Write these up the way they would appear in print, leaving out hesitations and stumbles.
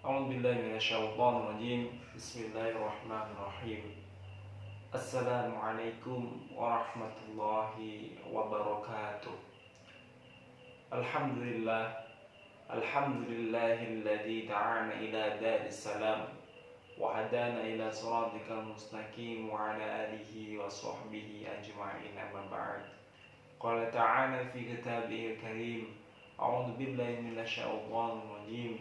A'udzu billahi minasyaitonir rajim. Bismillahirrahmanirrahim. Assalamualaikum warahmatullahi wabarakatuh. Alhamdulillah. Alhamdulillahilladzi da'ana ila daris salam wa hadana ila siratikal mustaqim wa ala alihi wa sahbihi ajma'in, amma ba'd. Qala ta'ala fi kitabihil karim. A'udzu billahi minasyaitonir rajim.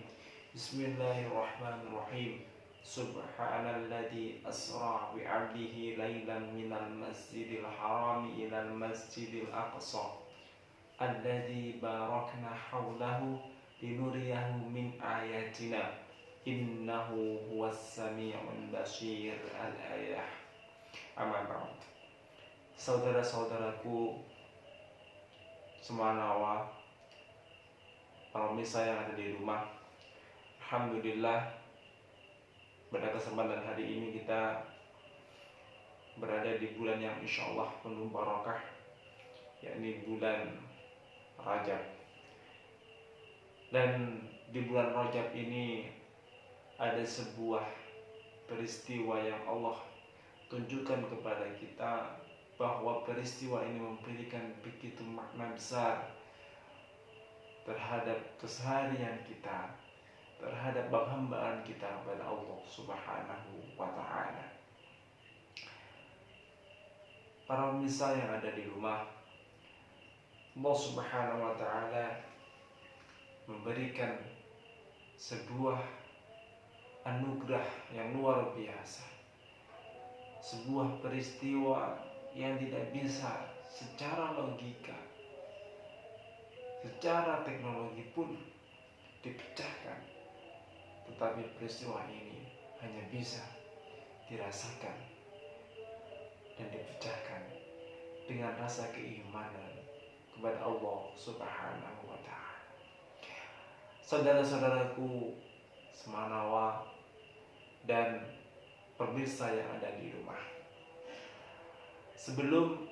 Bismillahirrahmanirrahim. Subhanalladzi asra bi 'abdihi lailan minal masjidil haram ilal masjidil aqsa alladzi barakna haulahu linuriyahu min ayatina innahu huwas sami'ul basir. Al-ayah. Amma ba'd. Saudara-saudaraku semanawa, para pemirsa yang ada di rumah, alhamdulillah pada kesempatan hari ini kita berada di bulan yang insya Allah penuh barakah, yakni bulan Rajab. Dan di bulan Rajab ini ada sebuah peristiwa yang Allah tunjukkan kepada kita, bahwa peristiwa ini memberikan begitu makna besar terhadap keseharian kita, terhadap penghambaan kita kepada Allah Subhanahu wa ta'ala. Para pemirsa yang ada di rumah, Allah Subhanahu wa ta'ala memberikan sebuah anugerah yang luar biasa, sebuah peristiwa yang tidak bisa secara logika, secara teknologi pun dipecahkan, tetapi peristiwa ini hanya bisa dirasakan dan dipecahkan dengan rasa keimanan kepada Allah Subhanahu wa ta'ala. Saudara-saudaraku semanawa dan pemirsa yang ada di rumah, sebelum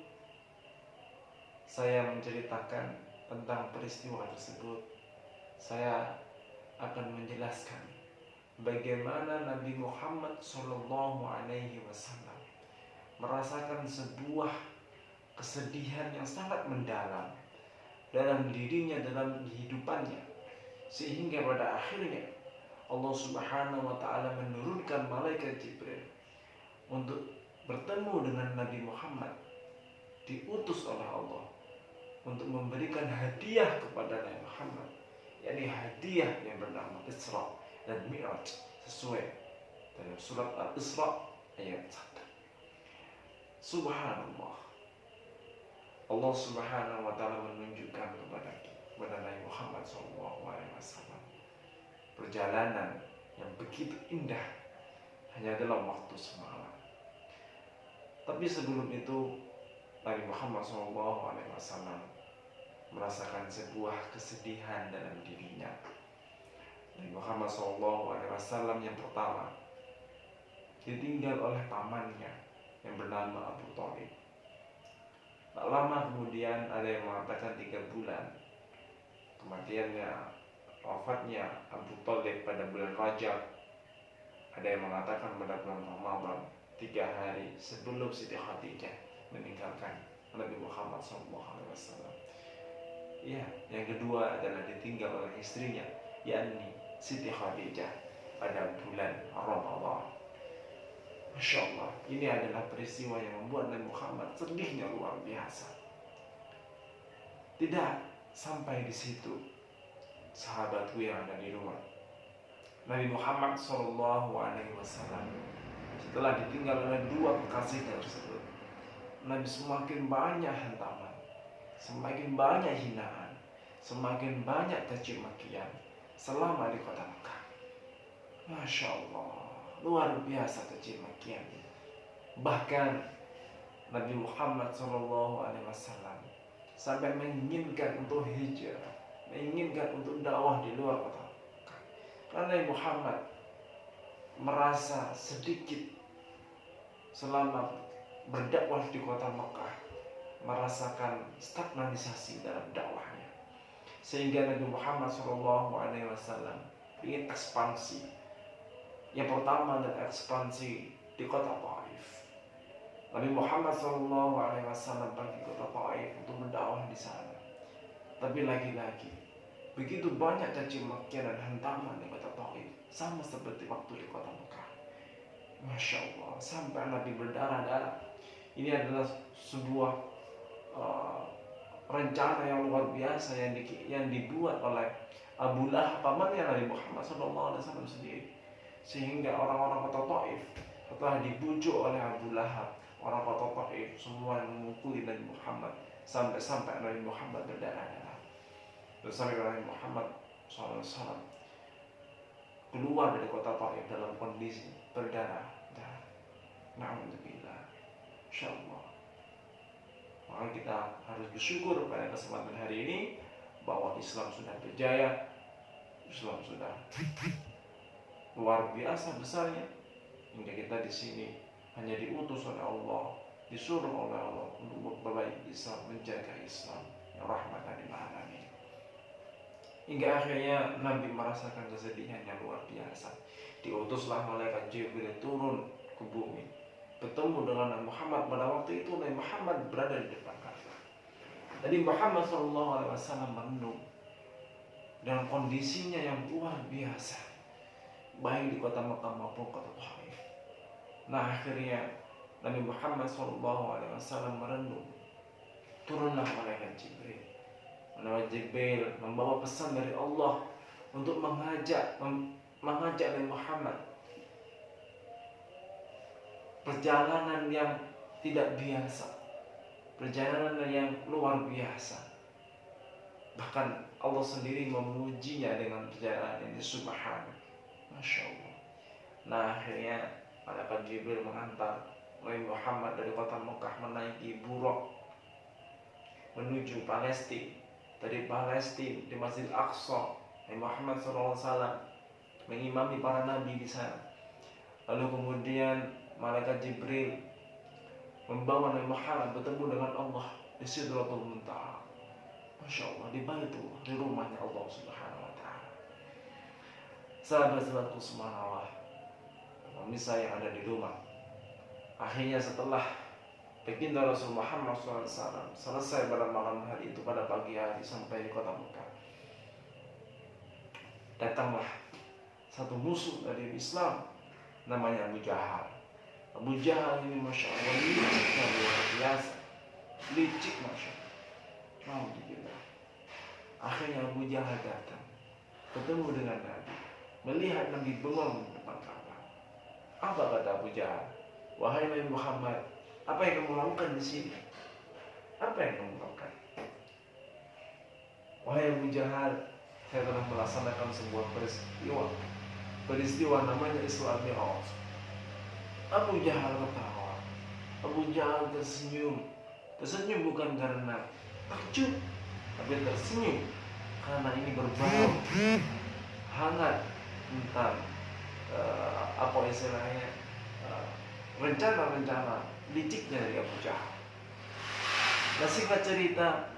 saya menceritakan tentang peristiwa tersebut, saya akan menjelaskan bagaimana Nabi Muhammad SAW merasakan sebuah kesedihan yang sangat mendalam dalam dirinya, dalam kehidupannya, sehingga pada akhirnya Allah Subhanahu wa ta'ala menurunkan malaikat Jibril untuk bertemu dengan Nabi Muhammad, diutus oleh Allah untuk memberikan hadiah kepada Nabi Muhammad, yakni hadiah yang bernama Isra dan Mi'raj, sesuai dalam surat Al-Isra ayat 1. Subhanallah, Allah Subhanahu wa ta'ala menunjukkan kepada Nabi Muhammad SAW perjalanan yang begitu indah hanya dalam waktu semalam. Tapi sebelum itu Nabi Muhammad SAW merasakan sebuah kesedihan dalam dirinya. Nabi Muhammad SAW yang pertama ditinggal oleh pamannya yang bernama Abu Thalib. Tak lama kemudian ada yang mengatakan 3 bulan kematiannya, wafatnya Abu Thalib pada bulan Rajab. Ada yang mengatakan pada bulan Ramadan, 3 hari sebelum Siti Khadijah meninggalkan Nabi Muhammad SAW. Ya, yang kedua adalah ditinggal oleh istrinya, yakni Siti Khadijah pada bulan Ramadan. Masya Allah, ini adalah peristiwa yang membuat Nabi Muhammad sedihnya luar biasa. Tidak sampai di situ, sahabatku yang ada di rumah, Nabi Muhammad SAW setelah ditinggal oleh 2 kekasihnya tersebut, Nabi semakin banyak hantaman, semakin banyak hinaan, semakin banyak caci makian selama di kota Mekah. Masya Allah, luar biasa caci makian. Bahkan Nabi Muhammad SAW sampai menginginkan untuk hijrah, menginginkan untuk dakwah di luar kota Mekah, karena Nabi Muhammad merasa sedikit selama berdakwah di kota Mekah, merasakan stagnanisasi dalam dakwahnya, sehingga Nabi Muhammad SAW ingin ekspansi, yang pertama adalah ekspansi di kota Taif. Nabi Muhammad SAW pergi ke kota Taif untuk berdakwah di sana. Tapi lagi-lagi begitu banyak caci maki dan hantaman di kota Taif, sama seperti waktu di kota Mekah. Masya Allah, sampai Nabi berdarah-darah. Ini adalah sebuah rencana yang luar biasa yang dibuat oleh Abu Lahab, pamannya Nabi Muhammad SAW sendiri. Sehingga orang-orang kota Taif setelah dibujuk oleh Abu Lahab, orang kota Taif semua memukuli Nabi Muhammad sampai Nabi Muhammad berdarah-darah. Terus sampai Nabi Muhammad SAW keluar dari kota Taif dalam kondisi berdarah. Na'udzubillah. Insyaallah. Maka kita harus bersyukur pada kesempatan hari ini bahwa Islam sudah berjaya, Islam sudah luar biasa besarnya, hingga kita di sini hanya diutus oleh Allah, disuruh oleh Allah untuk memperbaiki Islam, menjaga Islam yang rahmatan lil alamin. Hingga akhirnya Nabi merasakan kesedihan yang luar biasa. Diutuslah malaikat Jibril turun ke bumi, bertemu dengan Nabi Muhammad. Pada waktu itu Nabi Muhammad berada di depan Ka'bah. Jadi Muhammad SAW merenung dengan kondisinya yang luar biasa, baik di kota Mekah maupun kota Taif. Nah akhirnya Nabi Muhammad SAW merenung. Turunlah malaikat Jibril. Malaikat Jibril membawa pesan dari Allah untuk mengajak Nabi Muhammad perjalanan yang tidak biasa, perjalanan yang luar biasa. Bahkan Allah sendiri memujinya dengan perjalanan ini, subhanallah. Masya Allah. Nah akhirnya malaikat Jibril mengantar Nabi Muhammad dari kota Mekah menaiki buruk menuju Palestina. Dari Palestina di Masjid Aqsa, Nabi Muhammad SAW mengimami para nabi di sana. Lalu kemudian malaikat Jibril membawa Nabi Muhammad bertemu dengan Allah di Sidratul Muntaha. Masya Allah, di Baitullah, di rumahnya Allah Subhanahu wa Ta'ala. Sahabat-sahabatku subhanallah, pemirsa yang ada di rumah, akhirnya setelah baginda Rasul Muhammad SAW selesai pada malam hari itu, pada pagi hari sampai di kota Mekah, datanglah satu musuh dari Islam namanya Abu Jahal. Abu Jahal ini Masya Allah liciknya luar biasa, licik Masya Allah. Akhirnya Abu Jahal datang bertemu dengan Nabi, melihat Nabi bengong di depan Ka'bah. Apa kata Abu Jahal? Wahai Nabi Muhammad, apa yang kamu lakukan di sini? Apa yang kamu lakukan? Wahai Abu Jahal, saya telah melaksanakan sebuah peristiwa namanya Isra Mi'raj. Abu Jahal ketawa. Abu Jahal tersenyum bukan karena takjub, tapi tersenyum karena ini berbau hangat tentang apa istilahnya, rencana-rencana liciknya dari Abu Jahal. Nah singkat cerita,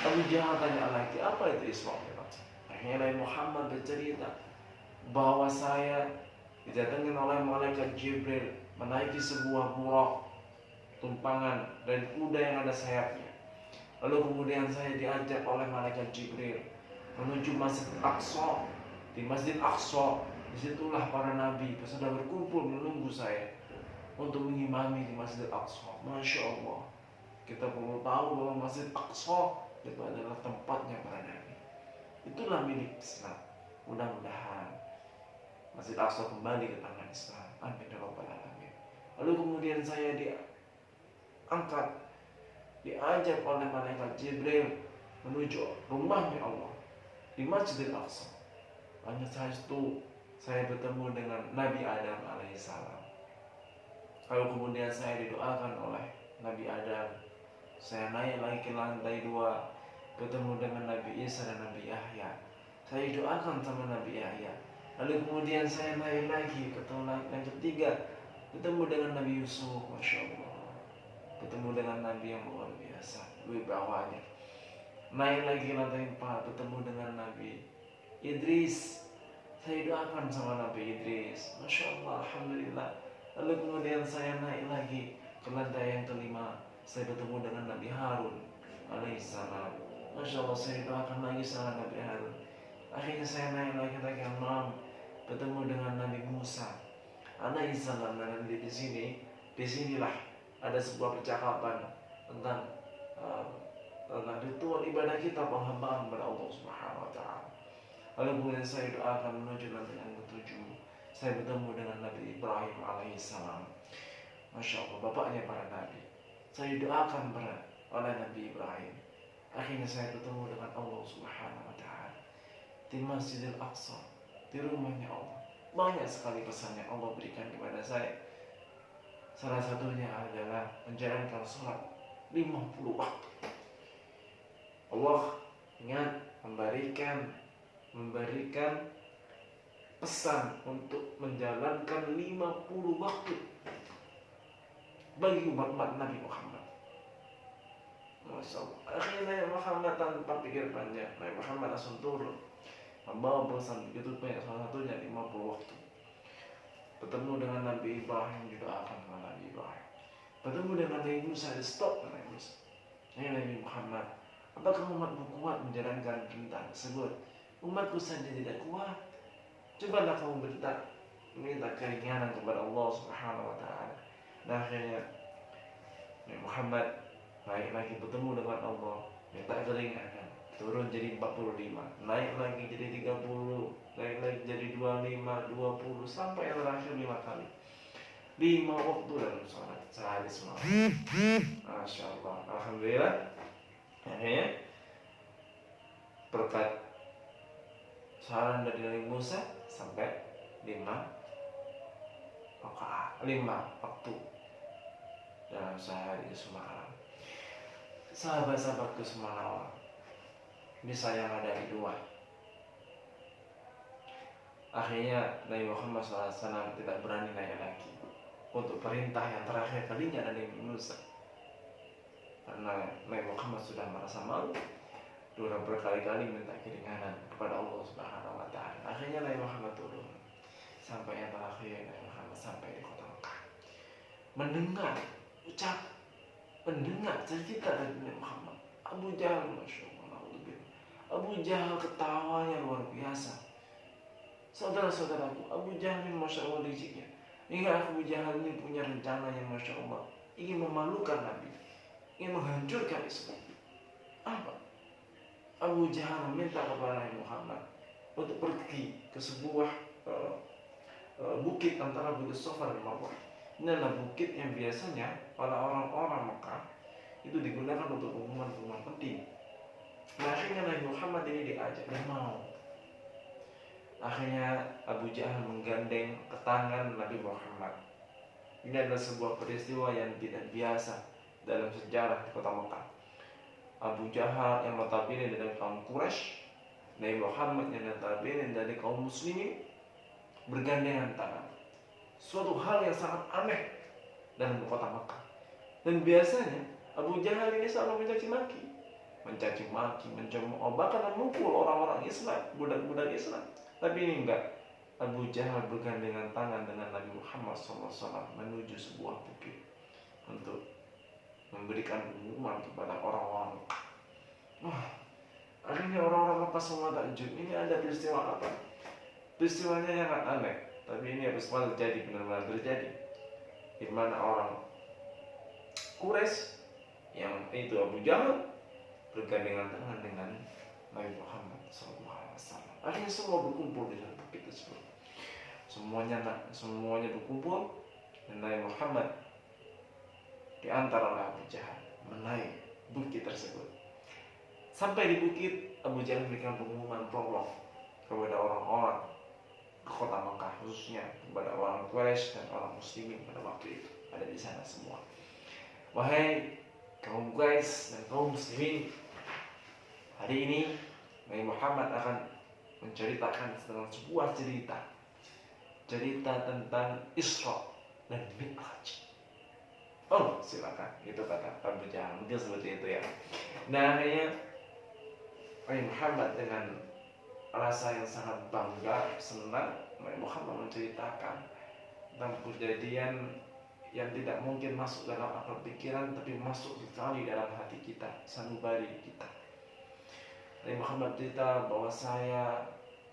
Abu Jahal tanya lagi, apa itu Isra Mi'raj? Akhirnya Nabi Muhammad bercerita bahwa saya didatangkan oleh malaikat Jibril menaiki sebuah buraq tumpangan dan kuda yang ada sayapnya. Lalu kemudian saya diajak oleh malaikat Jibril menuju Masjid Aqsa. Di Masjid Aqsa, disitulah para nabi sudah berkumpul menunggu saya untuk mengimami di Masjid Aqsa. Masya Allah, kita perlu tahu bahwa Masjid Aqsa itu adalah tempatnya para nabi. Itulah milik Islam. Mudah-mudahan Masjid Aqsa kembali ke tangan Islam. Amin ya rabbal alamin. Lalu kemudian saya diajak oleh malaikat Jibril menuju rumahnya Allah di Masjidil Aqsa. Hanya saat itu saya bertemu dengan Nabi Adam alaihissalam. Lalu kemudian saya didoakan oleh Nabi Adam. Saya naik lagi ke lantai 2, bertemu dengan Nabi Isa dan Nabi Yahya. Saya didoakan sama Nabi Yahya. Lalu kemudian saya naik lagi ke yang ketiga, bertemu dengan Nabi Yusuf. Masya Allah, bertemu dengan Nabi yang luar biasa, wibawanya. Naik lagi lantai 4, bertemu dengan Nabi Idris. Saya doakan sama Nabi Idris, Masya Allah, Alhamdulillah. Lalu kemudian saya naik lagi ke lantai yang kelima. Saya bertemu dengan Nabi Harun alaihissalam. Masya Allah, saya doakan lagi sama Nabi Harun. Akhirnya saya naik lagi yang enam, bertemu dengan Nabi Musa alaihissalam. Dan di sini, disinilah ada sebuah percakapan tentang ritual ibadah kita, penghambaan kepada Allah Subhanahu Wa Taala. Lalu kemudian saya doakan menuju lantai yang ketujuh. Saya bertemu dengan Nabi Ibrahim alaihissalam. Masya Allah, bapaknya para nabi. Saya doakan oleh Nabi Ibrahim. Akhirnya saya bertemu dengan Allah Subhanahu Wa Taala di Masjidil Aqsa, di rumahnya Allah. Banyak sekali pesan yang Allah berikan kepada saya. Salah satunya adalah menjalankan sholat 50 waktu. Allah ingat memberikan pesan untuk menjalankan 50 waktu bagi umat Nabi Muhammad. Masya Allah. Akhirnya Nabi Muhammad tanpa pikir panjang, Nabi Muhammad langsung turun membawa pesan begitu banyak, salah satunya 50 waktu. Bertemu dengan Nabi Ibrahim, didoakan oleh Nabi Ibrahim. Bertemu dengan Nabi Musa, di stop Nabi Musa. Nabi Muhammad, apakah umatmu kuat menjalankan perintah tersebut? Umatku saja tidak kuat. Cobalah kamu minta keringanan kepada Allah Subhanahu Wa Taala. Dan akhirnya Nabi Muhammad naik lagi bertemu dengan Allah, minta keringanan, turun jadi 45, naik lagi jadi 30, naik lagi jadi 25, 20, sampai yang terakhir 5 kali. 5 waktu dalam sholat sehari semalam. Masya Allah, Alhamdulillah. Akhirnya berkat saran dari Nabi Musa sampai 5 waktu dalam sehari semalam. Sahabat-sahabatku semua, ini saya ada dua. Akhirnya Nabi Muhammad SAW tidak berani naik lagi untuk perintah yang terakhir kalinya dari Nabi Musa, karena Nabi Muhammad sudah merasa malu. Sudah berkali-kali minta keringanan kepada Allah Subhanahu Wa Taala. Akhirnya Nabi Muhammad turun sampai yang terakhir. Nabi Muhammad sampai di kota Mekah, mendengar cerita dari Nabi Muhammad. Abu Jahal, Masya Allah, Abu Jahal ketawanya luar biasa. Saudara-saudaraku, Abu Jahal ini Masya Allah liciknya. Hingga Abu Jahal ini punya rencana yang Masya Allah, ingin memalukan Nabi, ingin menghancurkan Islam. Apa? Abu Jahal meminta kepada Nabi Muhammad untuk pergi ke sebuah bukit antara Bukit Safa dan Marwah. Ini adalah bukit yang biasanya oleh orang-orang Mekah itu digunakan untuk pengumuman penting. Nah, akhirnya Nabi Muhammad ini diajak, dia mau. Akhirnya Abu Jahal menggandeng ke tangan Nabi Muhammad. Ini adalah sebuah peristiwa yang tidak biasa dalam sejarah di kota Mekah. Abu Jahal yang notabene dari kaum Quraisy, Nabi Muhammad yang notabene dari kaum muslimin, bergandengan tangan. Suatu hal yang sangat aneh dalam kota Mekah. Dan biasanya Abu Jahal ini selalu mencaci maki, mencemooh, bahkan memukul orang-orang Islam, budak-budak Islam. Tapi ini enggak. Abu Jahal bergandengan tangan dengan Nabi Muhammad SAW menuju sebuah bukit untuk memberikan pengumuman kepada orang-orang. Akhirnya orang-orang Mekah semua takjub. Ini ada peristiwa apa? Peristiwanya yang sangat aneh, tapi ini peristiwa terjadi, benar-benar terjadi. Di mana orang Quraisy yang itu Abu Jahal bergandengan tangan dengan Nabi Muhammad SAW. Akhirnya semua berkumpul di dalam bukit tersebut. Semuanya berkumpul, dan Nabi Muhammad di antara Abu Jahal menaik bukit tersebut. Sampai di bukit, Abu Jahal memberikan pengumuman prolog kepada orang-orang ke kota Mekah, khususnya kepada orang Quraisy dan orang muslimin pada waktu itu ada di sana semua. Wahai kaum Quraisy dan kaum muslimin, hari ini Nabi Muhammad akan menceritakan tentang sebuah cerita tentang Isra dan Mi'raj. Oh, silakan. Itu kata Abu Jahal. Mungkin seperti itu ya. Nah, akhirnya Nabi Muhammad dengan rasa yang sangat bangga, senang. Nabi Muhammad menceritakan tentang kejadian yang tidak mungkin masuk dalam akal pikiran, tapi masuk sekali dalam hati kita, sanubari kita. Nabi Muhammad cerita bahwa saya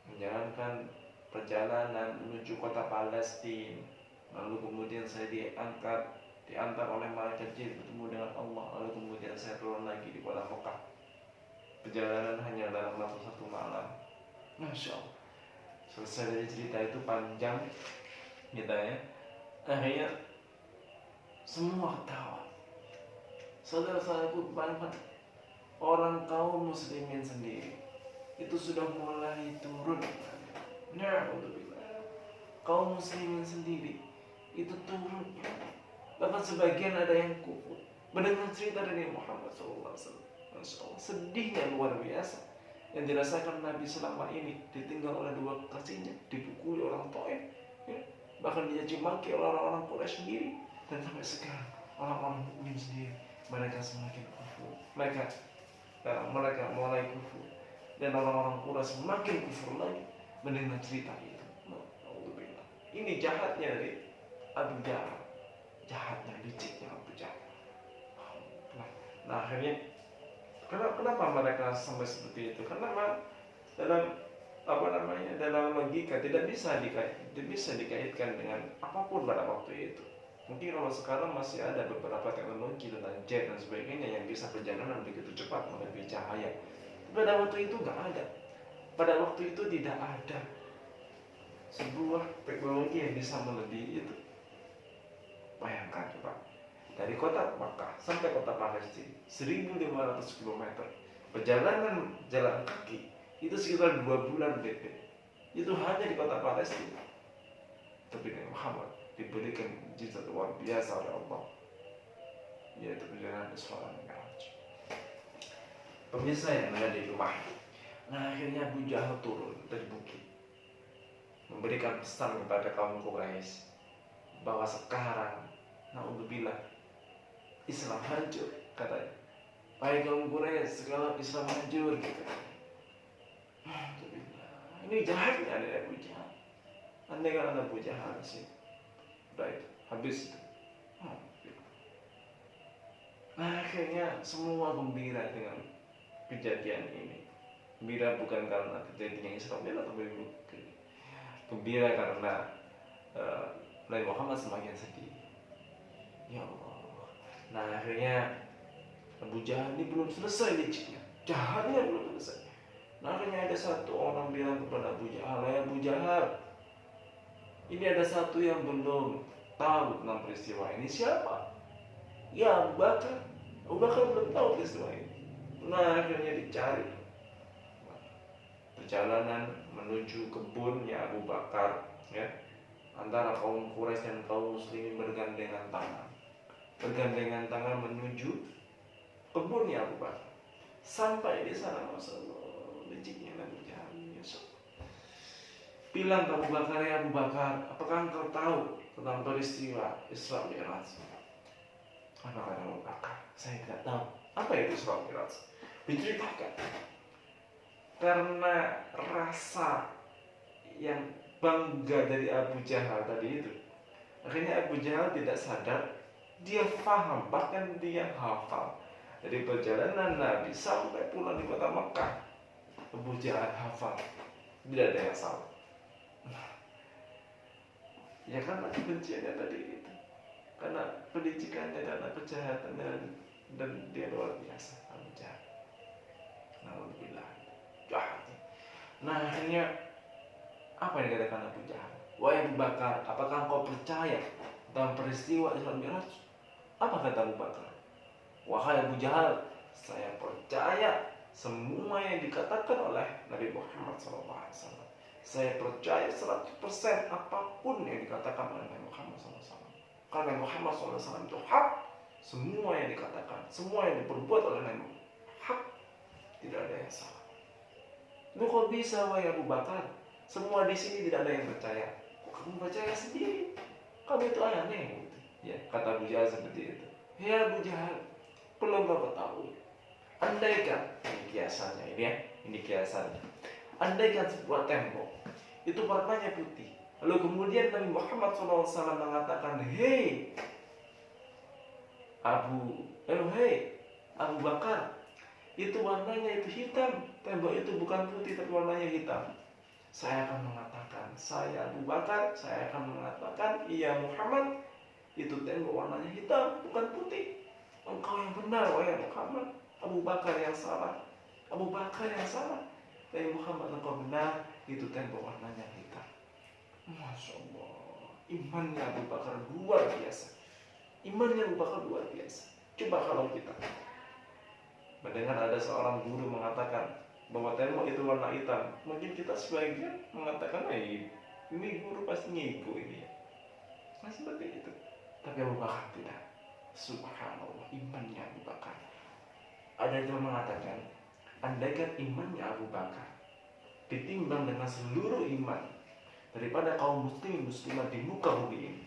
menjalankan perjalanan menuju kota Palestina, lalu kemudian saya diantar oleh malaikat Jibril bertemu dengan Allah, lalu kemudian saya turun lagi di kota Mekah. Perjalanan hanya dalam waktu 1 malam. Masya Allah. Selesai dari cerita itu panjang kita ya. Akhirnya semua ketawa. Saudara-saudaraku, bahkan orang kaum muslimin sendiri itu sudah mulai turun. Nah, kaum muslimin sendiri itu turun. Bahkan sebagian ada yang kufur mendengar cerita dari Muhammad SAW. Masya Allah, sedihnya luar biasa yang dirasakan Nabi selama ini, ditinggal oleh 2 kekasihnya, dipukuli orang Taif, ya. Bahkan dicaci maki oleh orang-orang Quraisy sendiri, dan sampai sekarang orang-orang mukmin sendiri mereka semakin kufur, mereka mulai kufur, dan orang-orang Quraisy semakin kufur lagi mendengar cerita itu. Ini jahatnya dari Abu Jahal, jahatnya, liciknya Abu Jahal. Nah akhirnya kenapa mereka sampai seperti itu? Karena dalam logika tidak bisa dikaitkan dengan apapun pada waktu itu. Mungkin kalau sekarang masih ada beberapa teknologi tentang jet dan sebagainya yang bisa perjalanan begitu cepat melebihi cahaya. Pada waktu itu nggak ada. Pada waktu itu tidak ada sebuah teknologi yang bisa melebihi itu. Bayangkan coba, dari kota Makkah sampai kota Palestina 1.500 km, perjalanan jalan kaki itu sekitar 2 bulan BP. Itu hanya di kota Palestina. Tapi Nabi Muhammad diberikan mukjizat luar biasa oleh Allah, yaitu perjalanan Isra dan Mi'raj. Pemirsa yang ada di rumah, nah akhirnya Abu Jahal turun dari bukit, memberikan pesan kepada kaum Quraisy bahwa sekarang, naudzubillah, Islam hancur, katanya. Baik kaum Quraisy, sekarang Islam hancur, gitu. Ini jahatnya dari Abu Jahal. Andai kan ada Abu Jahal sih, baik, habis itu. Nah akhirnya semua gembira dengan kejadian ini. Gembira bukan karena kejadian Islam atau gembira karena Nabi Muhammad semakin sedih. Ya Allah. Nah akhirnya Abu Jahal ini belum selesai liciknya, jahatnya belum selesai. Nah akhirnya ada satu orang bilang kepada Abu Jahal, "Ya Abu Jahal, ini ada satu yang belum tahu tentang peristiwa ini. Siapa?" "Ya Abu Bakar." Abu Bakar belum tahu peristiwa ini. Nah akhirnya dicari. Perjalanan menuju kebunnya Abu Bakar, ya, antara kaum Quraisy dan kaum muslimin bergandengan tangan menuju kebunnya Abu Bakar. Sampai di sana, Masya Allah, liciknya Abu Jahal. Bilang ke Abu Bakar, "Ya Abu Bakar, apakah engkau tahu tentang peristiwa Isra Mi'raj?" Apa kata Abu Bakar? "Saya tidak tahu." "Apa itu Isra Mi'raj?" Diceritakan. Karena rasa yang bangga dari Abu Jahal tadi itu, akhirnya Abu Jahal tidak sadar, dia paham, bahkan dia hafal dari perjalanan Nabi sampai pulang di kota Mekah. Abu Jahal hafal, tidak ada yang salah. Ya karena kebenciannya tadi itu, karena pendidikannya, karena kejahatannya, dan dia luar biasa. Abu Jahal, alhamdulillah, jahatnya. Nah akhirnya apa yang dikatakan Abu Jahal? "Wahai Abu Bakar, apakah engkau percaya tentang peristiwa Isra Mi'raj?" Apa kata Abu Bakar? "Wahai Abu Jahal, saya percaya semua yang dikatakan oleh Nabi Muhammad SAW. Saya percaya 100% apapun yang dikatakan oleh Nabi Muhammad SAW. Karena Nabi Muhammad SAW itu hak. Semua yang dikatakan, semua yang diperbuat oleh Nabi Muhammad hak, tidak ada yang salah." "Lu kok bisa, wahai Abu Bakar? Semua di sini tidak ada yang percaya. Kok kamu percaya sendiri? Kamu itu aneh." Gitu. Ya, kata Abu Jahal seperti itu. "Ya Abu Jahal, perlu kau ketahui, andaikan," ini kiasannya ini ya, ini kiasannya. Andaikan sebuah tembok itu warnanya putih, lalu kemudian Nabi Muhammad SAW mengatakan, hei Abu Bakar, itu warnanya itu hitam, tembok itu bukan putih tapi warnanya hitam. Saya akan mengatakan, saya Abu Bakar, saya akan mengatakan, iya Muhammad, itu tembok warnanya hitam bukan putih. Engkau yang benar wahai Muhammad, Abu Bakar yang salah. Abu Bakar yang salah. Wahai Muhammad, engkau benar, itu tembok warnanya hitam. Masya Allah, imannya Abu Bakar luar biasa. Imannya Abu Bakar luar biasa. Coba kalau kita mendengar ada seorang guru mengatakan bahwa tembok itu warna hitam, mungkin kita sebagian mengatakan, ini guru pasti ngibu ini ya. Nah, seperti itu. Tapi Abu Bakar tidak. Subhanallah, imannya Abu Bakar. Ada yang mengatakan, andaikan imannya Abu Bakar ditimbang dengan seluruh iman daripada kaum muslimin muslimat di muka bumi ini,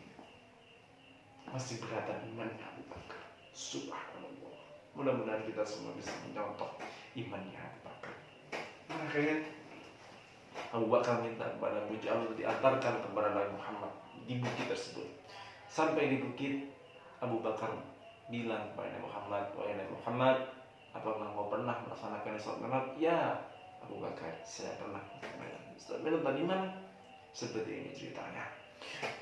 masih berada imannya Abu Bakar. Subhanallah. Mudah-mudahan kita semua bisa mencontoh imannya Abu Bakar. Akhirnya Abu Bakar minta kepada Abu Jahal untuk diantarkan kepada Nabi Muhammad di bukit tersebut. Sampai di bukit, Abu Bakar bilang kepada Nabi Muhammad, wahai Nabi Muhammad, apakah engkau pernah melaksanakan sholat Mi'raj? Ya Abu Bakar, saya pernah melaksanakan sholat Mi'raj. Tadi mana? Seperti ini ceritanya.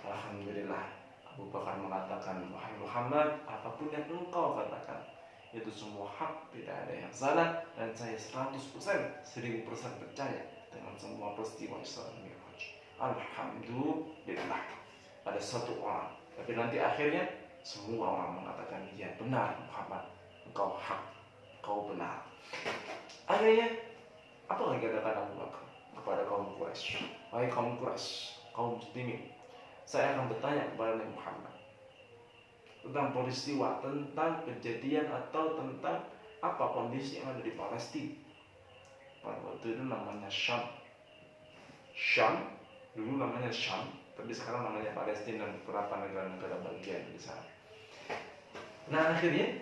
Alhamdulillah, Abu Bakar mengatakan, wahai Muhammad, apapun yang engkau katakan, itu semua hak, tidak ada yang salah, dan saya 100%, 1000% percaya dengan semua peristiwa Isra Mi'raj. Alhamdulillah. Ada satu orang, tapi nanti akhirnya semua orang mengatakan, ya benar Muhammad, engkau hak, engkau benar. Akhirnya apa lagi katakan Abu Bakar kepada kaum Quraisy? Wahai kaum Quraisy, kaum muslimin, saya akan bertanya kepada Nabi Muhammad tentang peristiwa, tentang kejadian atau tentang apa kondisi yang ada di Palestina. Pada waktu itu namanya Syam. Syam dulu namanya Syam, tapi sekarang namanya Palestina dan beberapa negara-negara bagian di sana. Nah akhirnya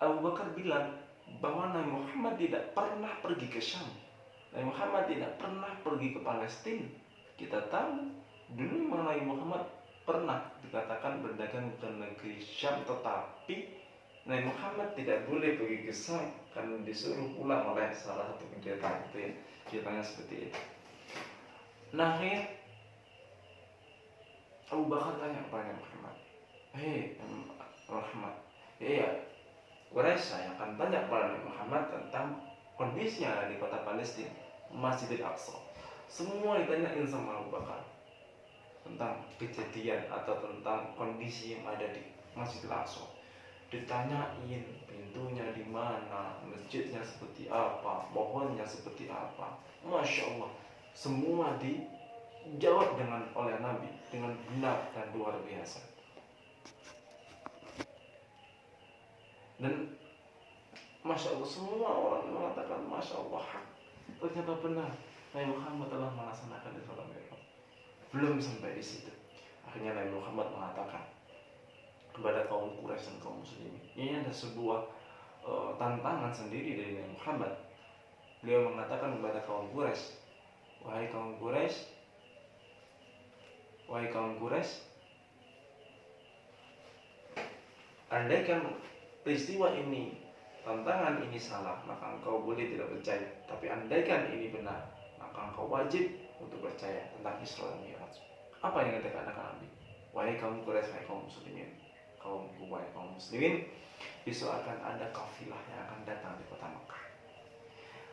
Abu Bakar bilang bahwa Nabi Muhammad tidak pernah pergi ke Syam. Nabi Muhammad tidak pernah pergi ke Palestina. Kita tahu dulu memang Nabi Muhammad pernah dikatakan berdagang ke negeri Syam, tetapi Nabi Muhammad tidak boleh pergi ke Syam karena disuruh pulang oleh salah satu pendeta itu ya. Ceritanya seperti itu. Nah, Abu Bakar tanya kepada Muhammad, Muhammad, Quraisy saya akan tanya kepada Nabi Muhammad tentang kondisinya di kota Palestina, Masjidil Aqsa. Semua ditanyain sama Abu Bakar tentang kejadian atau tentang kondisi yang ada di Masjidil Aqsa. Ditanyain pintunya di mana, masjidnya seperti apa, pohonnya seperti apa. Masya Allah, semua dijawab oleh Nabi dengan benar dan luar biasa. Dan Masya Allah, semua orang mengatakan Masya Allah, ternyata benar Nabi Muhammad telah melaksanakan Isra Mi'raj. Belum sampai di situ, akhirnya Nabi Muhammad mengatakan kepada kaum Quraisy dan kaum muslimin, ini ada sebuah tantangan sendiri dari Nabi Muhammad. Beliau mengatakan kepada kaum Quraisy, wahai kaum Quraisy, andaikan peristiwa ini, tantangan ini salah, maka engkau boleh tidak percaya. Tapi andaikan ini benar, maka engkau wajib untuk percaya tentang Isra dan Mi'raj. Apa yang dikatakan Nabi? Wahai kaum Quraisy, wahai kaum muslimin, wahai kaum muslimin, besok akan ada kafilah yang akan datang di kota Mekah.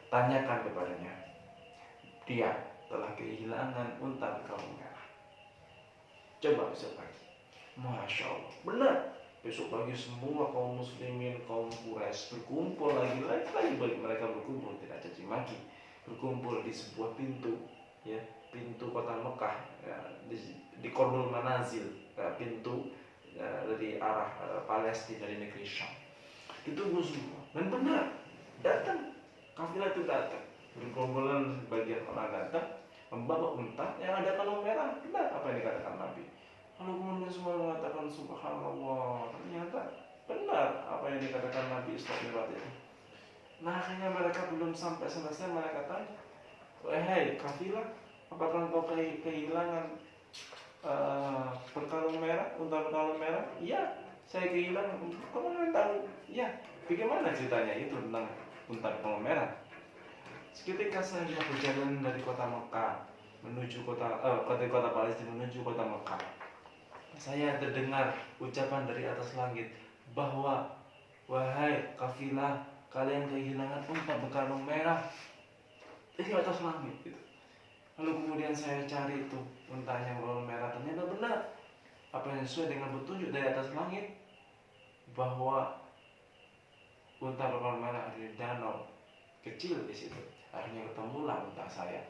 Tanyakan kepadanya, dia telah kehilangan unta berkalung merah. Coba besok pagi. Masya Allah, benar. Besok pagi semua kaum muslimin, kaum Quraisy berkumpul lagi bagi mereka berkumpul, tidak caci maki, berkumpul di sebuah pintu, ya, pintu kota Mekah, ya, di Qardul Manazil, ya, pintu dari arah Palestina dari negeri Syam. Ditunggu semua dan benar datang, kafilah itu datang, berkumpulan sebagian orang datang membawa unta yang ada kalung merah. Benar apa yang dikatakan Nabi. Lalu kemudian semua mengatakan subhanallah, ternyata benar apa yang dikatakan Nabi Isra Mi'raj itu. Nah akhirnya mereka belum sampai selesai, mereka tanya, "Hei kafilah, apakah engkau kehilangan berkalung merah, unta berkalung merah?" "Iya, saya kehilangan." "Kamu nggak tahu?" "Iya." "Bagaimana ceritanya itu tentang unta berkalung merah?" Ketika saya berjalan dari kota Mekah menuju kota Palestina menuju kota Mekah, saya terdengar ucapan dari atas langit bahwa, "Wahai kafilah, kalian kehilangan unta berkalung merah." Dari atas langit gitu. Lalu kemudian saya cari itu untanya berkalung merah, ternyata benar apa yang sesuai dengan petunjuk dari atas langit bahwa unta berkalung merah ada di danau kecil di situ. Akhirnya ketemulah unta saya.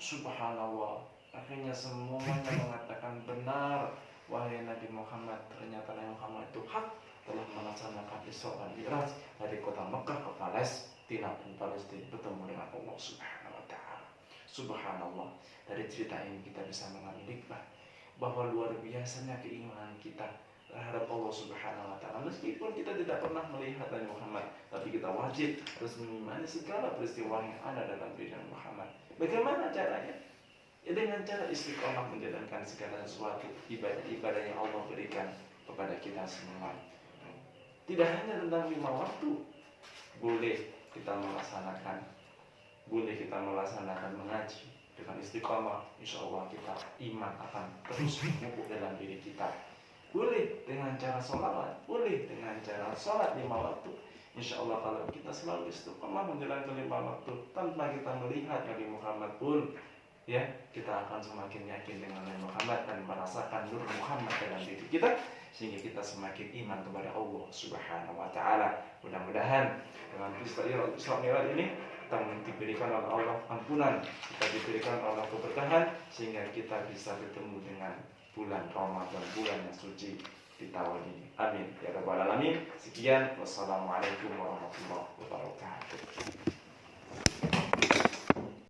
Subhanallah. Akhirnya semuanya mengatakan benar, wahai Nabi Muhammad, ternyata Nabi Muhammad itu hak telah melaksanakan Isra dan Mi'raj dari kota Mekah ke Palestina, dan Palestina bertemu dengan Allah Subhanahu wa taala. Subhanallah. Dari cerita ini kita bisa mengambil hikmah bahwa luar biasanya keimanan kita terhadap Allah Subhanahu wa taala. Meskipun kita tidak pernah melihat Nabi Muhammad, tapi kita wajib harus mengimani segala peristiwa yang ada dalam diri Nabi Muhammad. Bagaimana caranya? Ya dengan cara istiqomah menjalankan segala sesuatu ibadah-ibadah yang Allah berikan kepada kita semua. Tidak hanya tentang 5 waktu, boleh kita melaksanakan mengaji dengan istiqomah. Insya Allah kita iman akan terus menumbuh dalam diri kita. Boleh dengan cara sholawat, boleh dengan cara sholat 5 waktu. Insya Allah kalau kita selalu istiqomah menjalankan 5 waktu tanpa kita melihat Nabi Muhammad pun, ya kita akan semakin yakin dengan Nabi Muhammad dan merasakan nur Muhammad dalam diri kita, sehingga kita semakin iman kepada Allah Subhanahu wa taala. Mudah-mudahan dengan peristiwa Isra Mi'raj ini kita diberikan oleh Allah ampunan, kita diberikan oleh Allah keberkahan, sehingga kita bisa bertemu dengan bulan Ramadan, bulan yang suci di tahun ini. Amin ya rabbal alamin. Sekian, wassalamualaikum warahmatullahi wabarakatuh.